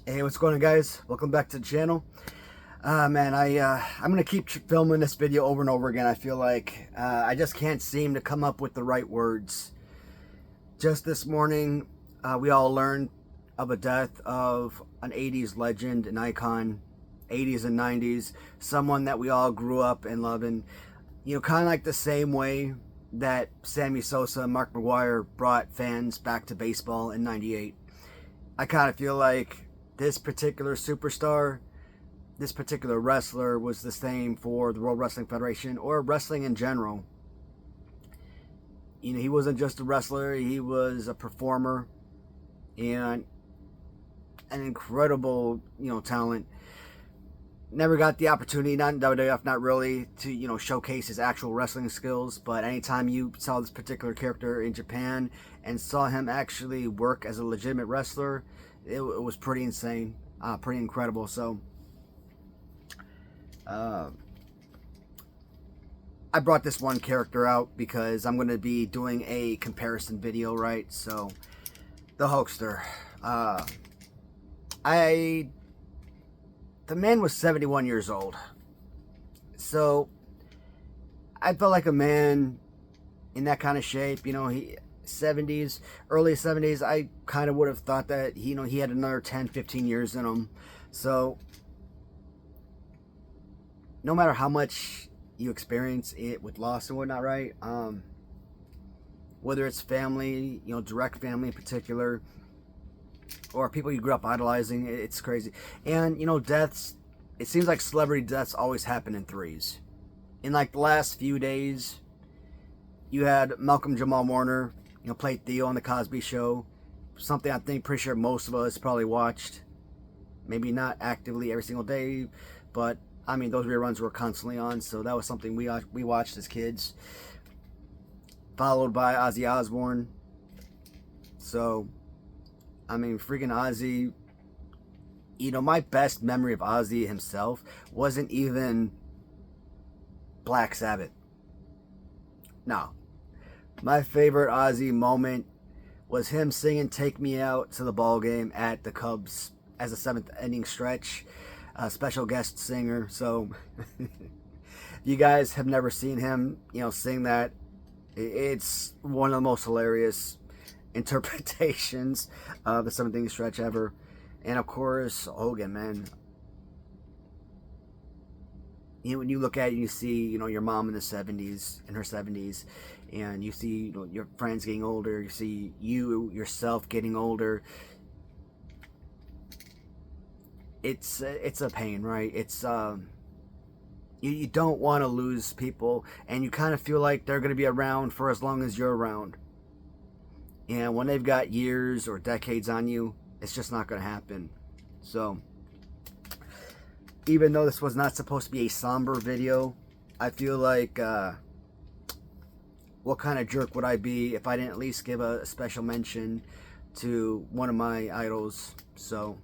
Hey, what's going on, guys? Welcome back to the channel. Man, I'm gonna keep filming this video over and over again. I feel like I just can't seem to come up with the right words. Just this morning, we all learned of a death of an 80s legend, an icon, 80s and 90s, someone that we all grew up and loving. You know, kind of like the same way that Sammy Sosa and Mark McGwire brought fans back to baseball in '98. I kind of feel like this particular superstar, this particular wrestler was the same for the World Wrestling Federation or wrestling in general. You know, he wasn't just a wrestler, he was a performer and an incredible, talent. Never got the opportunity, not in WWF, not really, to, showcase his actual wrestling skills. But anytime you saw this particular character in Japan and saw him actually work as a legitimate wrestler, it was pretty insane, pretty incredible. So, I brought this one character out because I'm going to be doing a comparison video, right? So, the Hulkster. The man was 71 years old. So, I felt like a man in that kind of shape, he 70s, early 70s, I kind of would have thought that, he had another 10, 15 years in him. So, no matter how much you experience it with loss and whatnot, right? Whether it's family, direct family in particular, or people you grew up idolizing, it's crazy. And, deaths, it seems like celebrity deaths always happen in threes. In like the last few days, you had Malcolm Jamal Warner, played Theo on the Cosby Show. Something I think, pretty sure most of us probably watched. Maybe not actively every single day, but I mean, those reruns were constantly on, so that was something we watched as kids. Followed by Ozzy Osbourne. So, I mean, freaking Ozzy, my best memory of Ozzy himself wasn't even Black Sabbath. No. My favorite Ozzy moment was him singing Take Me Out to the Ball Game at the Cubs as a seventh inning stretch. A special guest singer. So, if you guys have never seen him, sing that, it's one of the most hilarious interpretations of the seventh inning stretch ever. And of course, Hogan, man. When you look at it, you see, your mom in her 70s, and you see, your friends getting older, you see you yourself getting older. It's a pain, right? It's you don't want to lose people, and you kind of feel like they're going to be around for as long as you're around. And when they've got years or decades on you, it's just not going to happen. So, even though this was not supposed to be a somber video, I feel like, what kind of jerk would I be if I didn't at least give a special mention to one of my idols? So,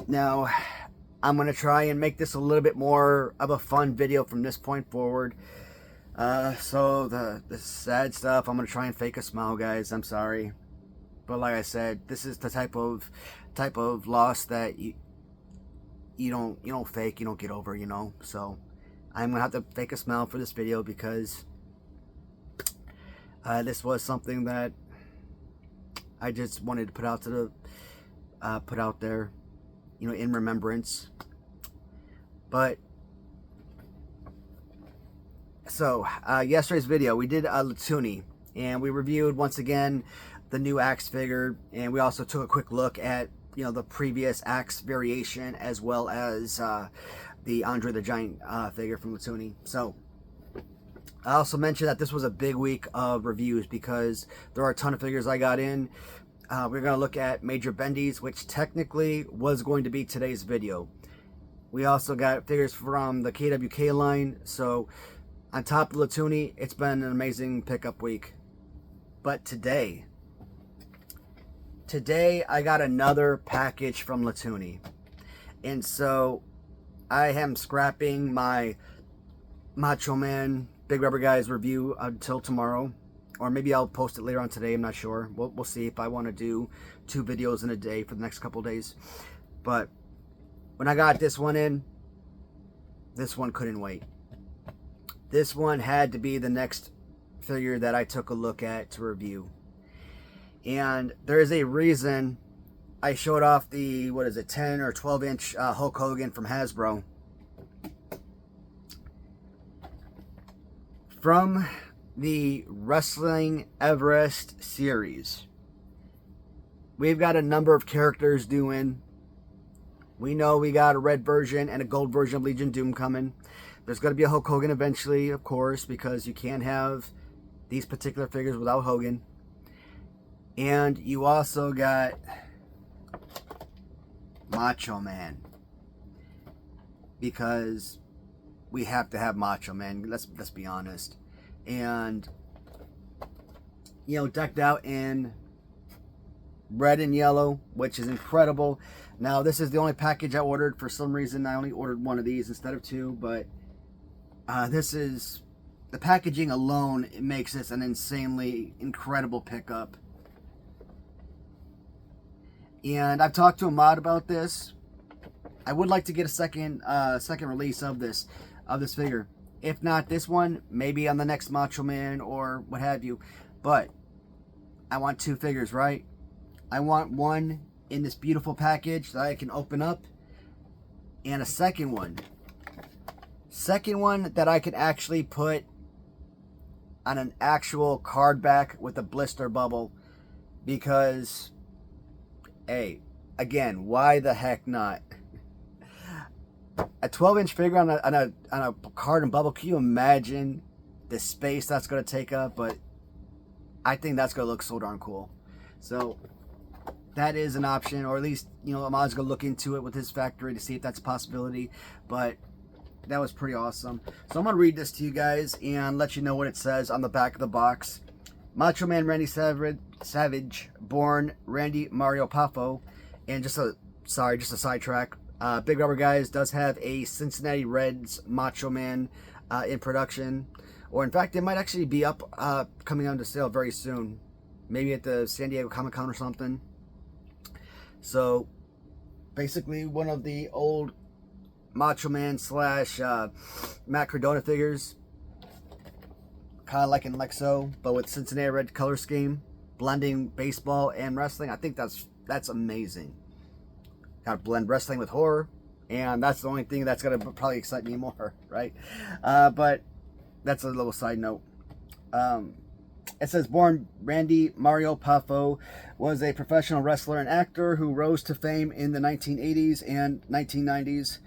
now, I'm going to try and make this a little bit more of a fun video from this point forward. So the sad stuff, I'm going to try and fake a smile, guys. I'm sorry. But like I said, this is the type of loss that you don't fake, you don't get over, So I'm going to have to fake a smile for this video because this was something that I just wanted to put out there, in remembrance. But so yesterday's video, we did Latoonie, and we reviewed once again the new Axe figure, and we also took a quick look at the previous Axe variation as well as the Andre the Giant figure from Latoonie. So I also mentioned that this was a big week of reviews because there are a ton of figures I got in. We're going to look at Major Bendy's, which technically was going to be today's video. We also got figures from the KWK line. So, on top of Latoonie, it's been an amazing pickup week. But today I got another package from Latoonie. And so, I am scrapping my Macho Man Big Rubber Guys review until tomorrow. or maybe I'll post it later on today. I'm not sure. We'll see if I want to do 2 videos in a day for the next couple days. But when I got this one in, this one couldn't wait. This one had to be the next figure that I took a look at to review. And there is a reason I showed off the, 10 or 12 inch Hulk Hogan from Hasbro. From the Wrestling Everest Series. We've got a number of characters doing. We know we got a red version and a gold version of Legion Doom coming. There's going to be a Hulk Hogan eventually, of course, because you can't have these particular figures without Hogan. And you also got Macho Man, because we have to have Macho Man. Let's be honest. And decked out in red and yellow, which is incredible. Now, this is the only package I ordered. For some reason, I only ordered one of these instead of 2, but this is, the packaging alone, it makes this an insanely incredible pickup. And I've talked to Ahmad about this. I would like to get a second release of this figure. If not this one, maybe on the next Macho Man or what have you. But I want 2 figures, right? I want one in this beautiful package that I can open up, and a second one that I can actually put on an actual card back with a blister bubble, because, hey, again, why the heck not? A 12-inch figure on a card and bubble. Can you imagine the space that's going to take up? But I think that's going to look so darn cool. So that is an option, or at least, Ahmad's going to look into it with his factory to see if that's a possibility. But that was pretty awesome. So I'm going to read this to you guys and let you know what it says on the back of the box. Macho Man Randy Savage, born Randy Mario Poffo. And just a sidetrack. Big Rubber Guys does have a Cincinnati Reds Macho Man in production. Or in fact, it might actually be up, coming on to sale very soon. Maybe at the San Diego Comic-Con or something. So, basically one of the old Macho Man / Matt Cardona figures. Kind of like in Lexo, but with Cincinnati Red color scheme. Blending baseball and wrestling. I think that's amazing. Got to blend wrestling with horror, and that's the only thing that's going to probably excite me more, right? But that's a little side note. It says, born Randy Mario Poffo was a professional wrestler and actor who rose to fame in the 1980s and 1990s.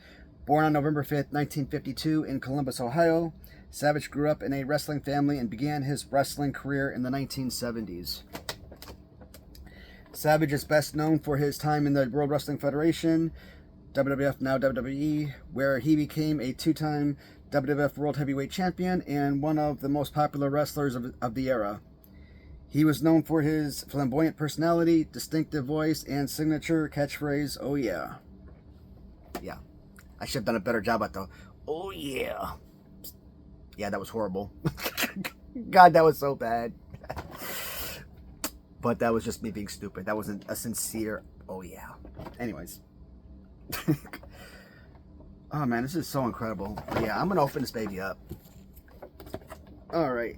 Born on November 5th, 1952 in Columbus, Ohio, Savage grew up in a wrestling family and began his wrestling career in the 1970s. Savage is best known for his time in the World Wrestling Federation, WWF, now WWE, where he became a 2-time WWF World Heavyweight Champion and one of the most popular wrestlers of the era. He was known for his flamboyant personality, distinctive voice, and signature catchphrase, "Oh yeah." Yeah. I should have done a better job at the, "Oh yeah." Yeah, that was horrible. God, that was so bad. But that was just me being stupid. That wasn't a sincere, "Oh yeah." Anyways. Oh man, this is so incredible. But yeah, I'm going to open this baby up. Alright.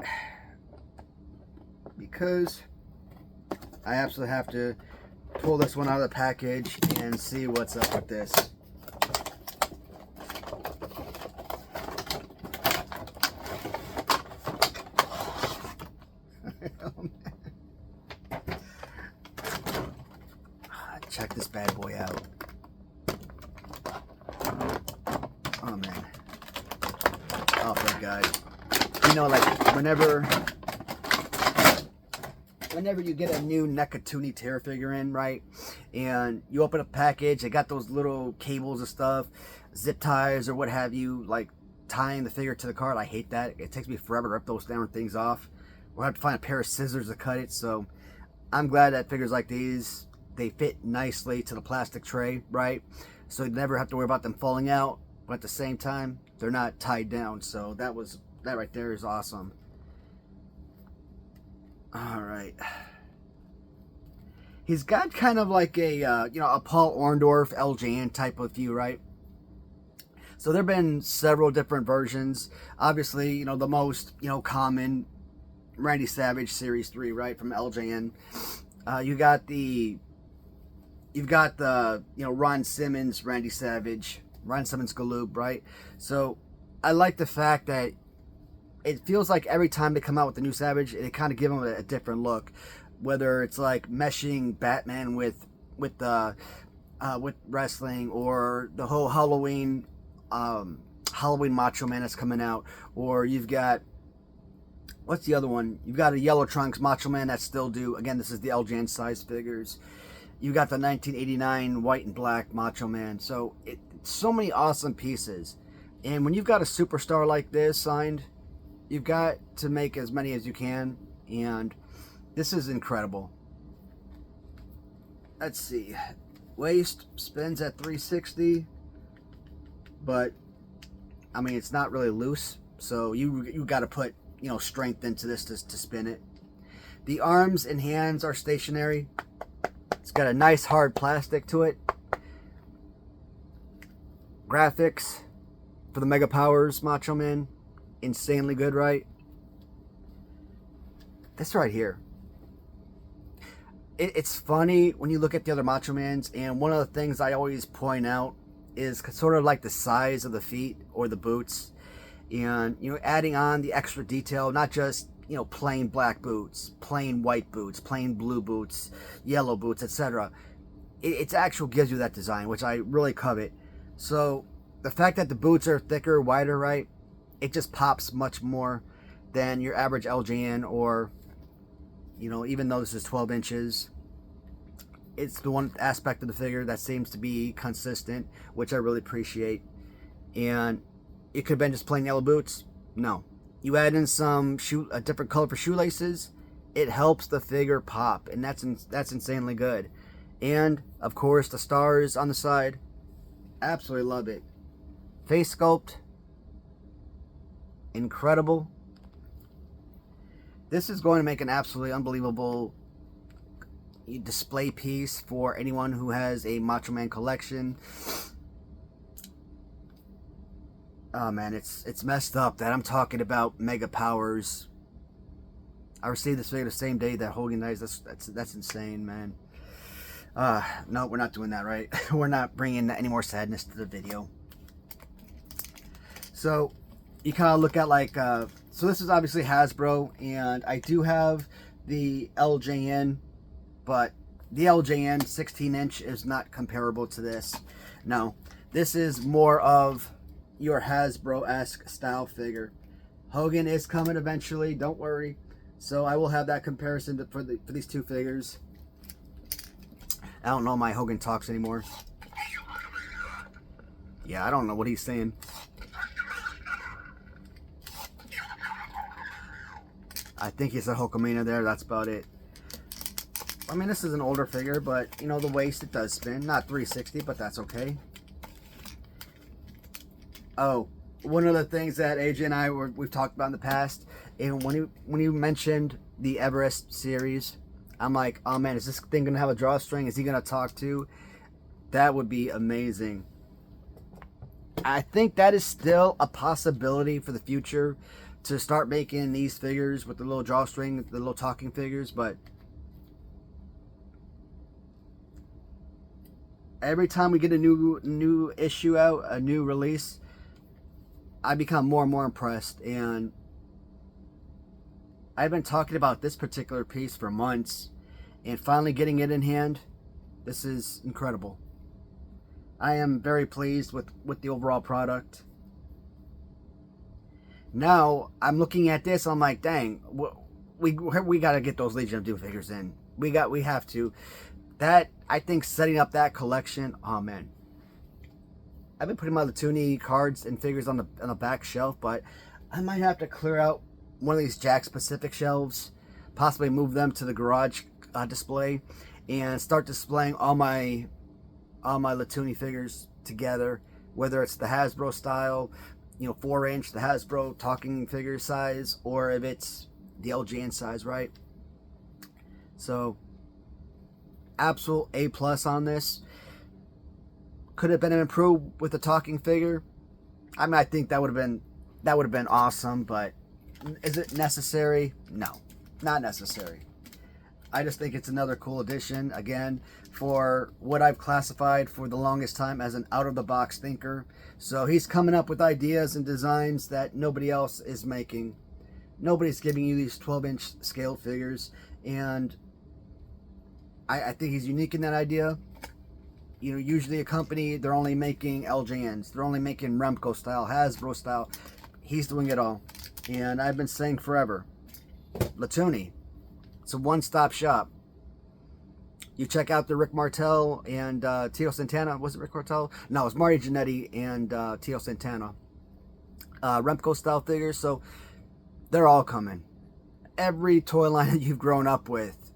Because I absolutely have to pull this one out of the package and see what's up with this. Check this bad boy out. Oh man. Oh thank God. You know, like whenever you get a new Latoonie tear figure in, right? And you open a package, they got those little cables and stuff, zip ties or what have you, like tying the figure to the card. I hate that. It takes me forever to rip those damn things off. We'll have to find a pair of scissors to cut it. So I'm glad that figures like these, they fit nicely to the plastic tray, right? So you never have to worry about them falling out, but at the same time, they're not tied down. So that right there is awesome. All right. He's got kind of like a, a Paul Orndorff, LJN type of view, right? So there have been several different versions. Obviously, the most, common Randy Savage Series 3, right, from LJN. You've got the, Ron Simmons Randy Savage, Ron Simmons Galoob, right? So I like the fact that it feels like every time they come out with a new Savage, they kind of give him a different look. Whether it's like meshing Batman with wrestling, or the whole Halloween Macho Man that's coming out, or you've got, what's the other one? You've got a Yellow Trunks Macho Man that's still due. Again, this is the LJN size figures. You got the 1989 white and black Macho Man. So so many awesome pieces. And when you've got a superstar like this signed, you've got to make as many as you can. And this is incredible. Let's see. Waist spins at 360. But, I mean, it's not really loose. So you got to put, strength into this to spin it. The arms and hands are stationary. It's got a nice hard plastic to it. Graphics for the Mega Powers Macho Man. Insanely good, right? This right here. It's funny when you look at the other Macho Mans, and one of the things I always point out is sort of like the size of the feet or the boots, and adding on the extra detail, not just plain black boots, plain white boots, plain blue boots, yellow boots, etc. It's actually gives you that design, which I really covet. So the fact that the boots are thicker, wider, right, it just pops much more than your average LJN, or even though this is 12 inches, it's the one aspect of the figure that seems to be consistent, which I really appreciate. And it could have been just plain yellow boots. No. You add in a different color for shoelaces, it helps the figure pop, and that's insanely good. And, of course, the stars on the side, absolutely love it. Face sculpt, incredible. This is going to make an absolutely unbelievable display piece for anyone who has a Macho Man collection. Oh man, it's messed up that I'm talking about Mega Powers. I received this figure the same day that Hogan dies. That's insane, man. No, we're not doing that, right? We're not bringing any more sadness to the video. So you kind of look at like, so this is obviously Hasbro, and I do have the LJN, but the LJN 16-inch is not comparable to this. No, this is more of your Hasbro-esque style figure. Hogan is coming eventually, don't worry. So I will have that comparison for these two figures. I don't know if my Hogan talks anymore. Yeah, I don't know what he's saying. I think he said Hulkamania there, that's about it. I mean, this is an older figure, but, the waist, it does spin. Not 360, but that's okay. Oh, one of the things that AJ and I we've talked about in the past, and when you mentioned the Everest series, I'm like, oh man, is this thing gonna have a drawstring? Is he gonna talk to? That would be amazing. I think that is still a possibility for the future, to start making these figures with the little drawstring, the little talking figures, but every time we get a new issue out, a new release, I become more and more impressed. And I've been talking about this particular piece for months, and finally getting it in hand, this is incredible. I am very pleased with the overall product. Now I'm looking at this, I'm like, dang, we got to get those Legion of Doom figures in. We have to. That, I think, setting up that collection, oh man. I've been putting my Latoonie cards and figures on the back shelf, but I might have to clear out one of these Jakks Pacific shelves, possibly move them to the garage display, and start displaying all my Latoonie figures together, whether it's the Hasbro style, 4-inch, the Hasbro talking figure size, or if it's the LJN size, right? So, absolute A+ on this. Could have been improved with the talking figure. I mean, I think that would have been awesome, but is it necessary? No, not necessary. I just think it's another cool addition, again, for what I've classified for the longest time as an out-of-the-box thinker. So he's coming up with ideas and designs that nobody else is making. Nobody's giving you these 12-inch scale figures, and I think he's unique in that idea. You know, usually a company, they're only making LJNs. They're only making Remco style, Hasbro style. He's doing it all. And I've been saying forever, Latoonie, it's a one-stop shop. You check out the Rick Martel and Tio Santana. Was it Rick Martel? No, it was Marty Jannetty and Tio Santana. Remco style figures. So they're all coming. Every toy line that you've grown up with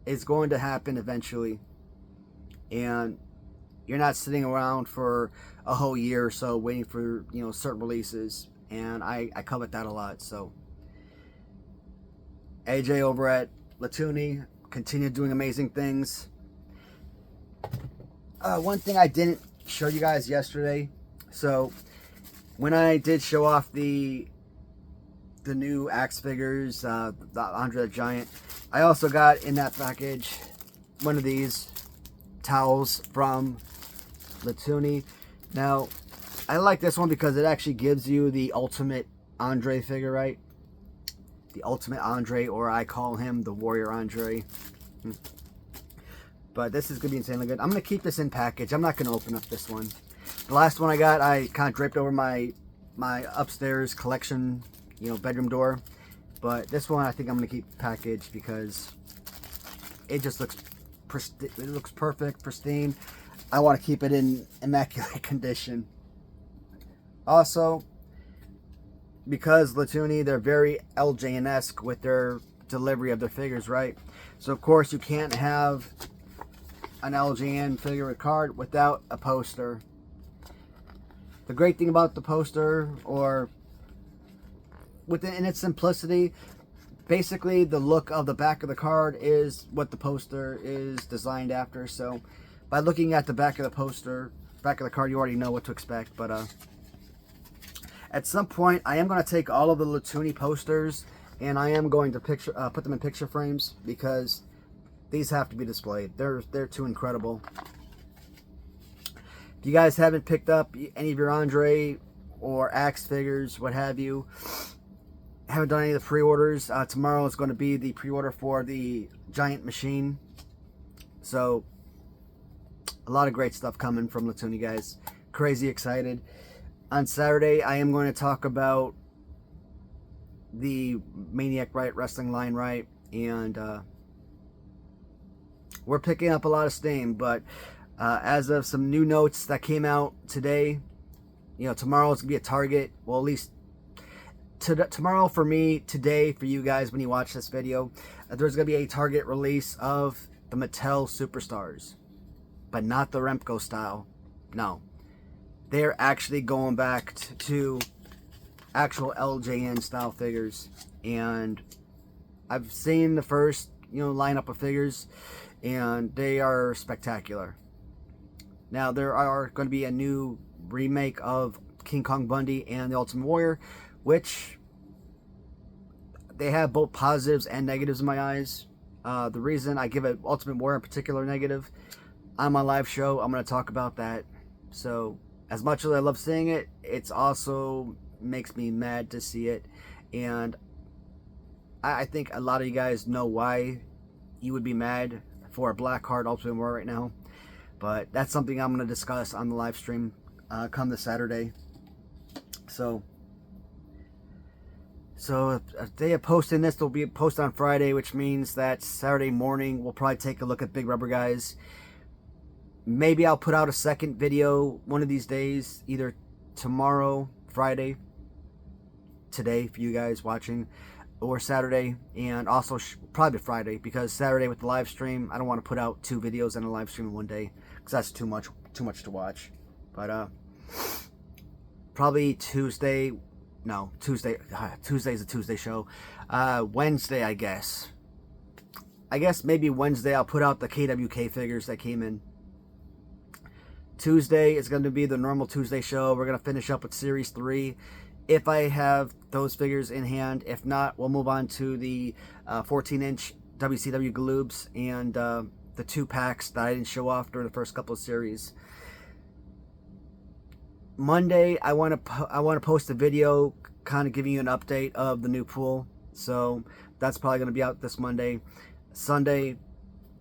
is going to happen eventually. And you're not sitting around for a whole year or so waiting for, you know, certain releases. And I covet that a lot. So AJ over at Latoonie, continue doing amazing things. One thing I didn't show you guys yesterday. So when I did show off the new Axe figures, the Andre the Giant, I also got in that package one of these towels from Latoonie. Now, I like this one because it actually gives you the ultimate Andre figure, right? The ultimate Andre, or I call him the Warrior Andre. But this is going to be insanely good. I'm going to keep this in package. I'm not going to open up this one. The last one I got, I kind of draped over my upstairs collection, you know, bedroom door. But this one I think I'm going to keep packaged because it just looks perfect, pristine. I want to keep it in immaculate condition. Also, because Latoonie, they're very LJN-esque with their delivery of their figures, right? So, of course, you can't have an LJN figure with card without a poster. The great thing about the poster, or in its simplicity, basically the look of the back of the card is what the poster is designed after. So, by looking at the back of the poster, back of the card, you already know what to expect. But, at some point, I am going to take all of the Latoonie posters and I am going to put them in picture frames because these have to be displayed. They're too incredible. If you guys haven't picked up any of your Andre or Axe figures, what have you, haven't done any of the pre-orders, tomorrow is going to be the pre-order for the Giant Machine. So, a lot of great stuff coming from Latoonie, guys. Crazy excited. On Saturday, I am going to talk about the Maniac Right wrestling line, right? And we're picking up a lot of steam, but as of some new notes that came out today, you know, tomorrow is going to be a Target. Well, at least tomorrow for me, today for you guys when you watch this video, there's going to be a Target release of the Mattel Superstars, but not the Remco style. No. They're actually going back to actual LJN style figures, and I've seen the first, you know, lineup of figures, and they are spectacular. Now there are going to be a new remake of King Kong Bundy and the Ultimate Warrior, which they have both positives and negatives in my eyes. The reason I give it Ultimate Warrior in particular negative, on my live show, I'm going to talk about that. So, as much as I love seeing it, it's also makes me mad to see it. And I think a lot of you guys know why you would be mad for a Black Heart Ultimate Warrior right now. But that's something I'm going to discuss on the live stream come this Saturday. So if they are posting this, they'll be posted on Friday, which means that Saturday morning we'll probably take a look at Big Rubber Guys. Maybe I'll put out a second video one of these days, either tomorrow, Friday, today for you guys watching, or Saturday, and also probably Friday, because Saturday with the live stream, I don't want to put out 2 videos and a live stream in one day, because that's too much to watch. But probably Tuesday. Tuesday's a Tuesday show. Wednesday, I guess. I guess maybe Wednesday I'll put out the KWK figures that came in. Tuesday is going to be the normal Tuesday show. We're going to finish up with Series 3. If I have those figures in hand. If not, we'll move on to the 14-inch WCW Gloobs and the 2 packs that I didn't show off during the first couple of series. Monday, I want to post a video kind of giving you an update of the new pool. So that's probably going to be out this Monday. Sunday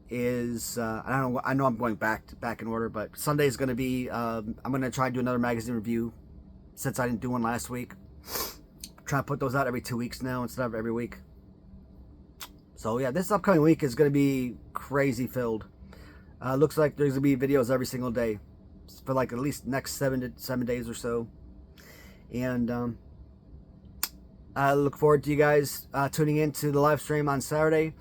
is I know I'm going back in order, but Sunday is going to be I'm going to try and do another magazine review since I didn't do one last week. Try to put those out every 2 weeks now instead of every week. So yeah, this upcoming week is going to be crazy filled. Looks like there's going to be videos every single day for like at least next 7 days or so. And I look forward to you guys tuning in to the live stream on Saturday.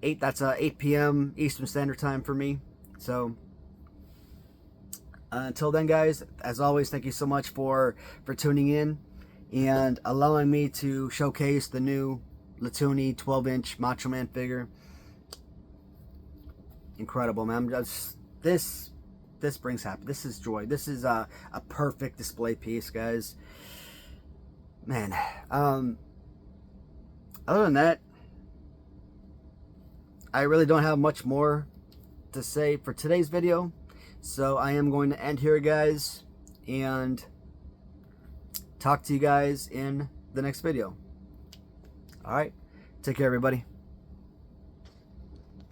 8 p.m. Eastern Standard Time for me. So until then, guys, as always, thank you so much for tuning in and allowing me to showcase the new Latoonie 12-inch Macho Man figure. Incredible, man. This brings happiness. This is joy. This is a perfect display piece, guys. Man. Other than that, I really don't have much more to say for today's video. So I am going to end here, guys, and talk to you guys in the next video. All right. Take care, everybody.